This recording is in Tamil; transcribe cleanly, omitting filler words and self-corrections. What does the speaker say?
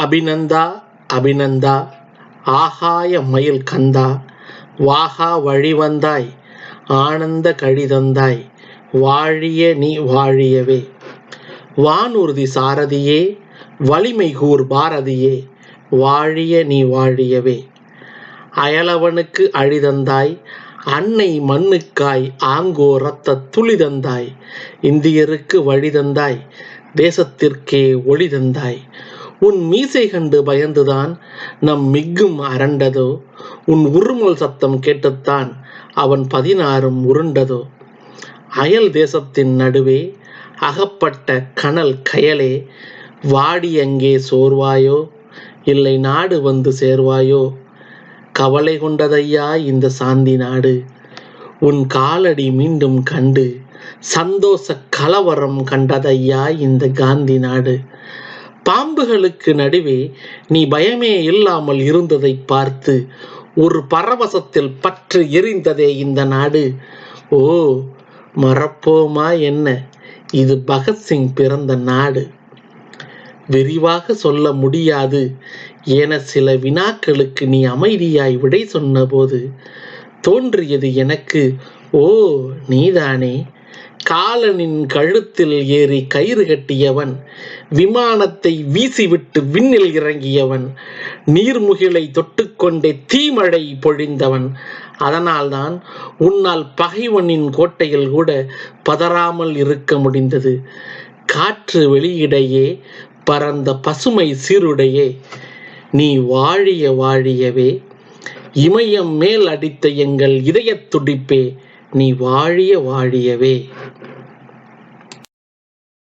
அபிநந்தா அபிநந்தா ஆகாய மயில் கந்தா வாகா வழிவந்தாய் ஆனந்த கழிதந்தாய் வாழிய நீ வாழியவே. வானூர்தி சாரதியே வலிமை கூர் பாரதியே வாழிய நீ வாழியவே. அயலவனுக்கு அழிதந்தாய் அன்னை மண்ணுக்காய் ஆங்கோ இரத்த துளிதந்தாய் இந்தியருக்கு வழிதந்தாய் தேசத்திற்கே ஒளிதந்தாய். உன் மீசை கண்டு பயந்துதான் நம் மிக்கும் அரண்டதோ உன் உருமல் சத்தம் கேட்டுத்தான் அவன் 16 உருண்டதோ. அயல் தேசத்தின் நடுவே அகப்பட்ட கனல் கயலே வாடி அங்கே சோர்வாயோ இல்லை நாடு வந்து சேர்வாயோ. கவலை கொண்டதையா இந்த சாந்தி நாடு உன் காலடி மீண்டும் கண்டு சந்தோஷ கலவரம் கண்டதையா இந்த காந்தி நாடு. பாம்புகளுக்கு நடுவே நீ பயமே இல்லாமல் இருந்ததை பார்த்து ஒரு பரவசத்தில் பற்று எரிந்ததே இந்த நாடு. ஓ மறப்போமா என்ன, இது பகத்சிங் பிறந்த நாடு. விரிவாக சொல்ல முடியாது என சில வினாக்களுக்கு நீ அமைதியாய் விடை சொன்னபோது தோன்றியது எனக்கு, ஓ நீதானே காலனின் கழுத்தில் ஏறி கயிறு கட்டியவன், விமானத்தை வீசிவிட்டு விண்ணில் இறங்கியவன், நீர்முகிலை தொட்டுக்கொண்டே தீமழை பொழிந்தவன். அதனால்தான் உன்னால் பகைவனின் கோட்டையில் கூட பதறாமல் இருக்க முடிந்தது. காற்று வெளியிடையே பரந்த பசுமை சீருடையே நீ வாழிய வாழியவே. இமயம் மேல் அடித்த எங்கள் இதயத் துடிப்பே நீ வாழிய வாழியவே.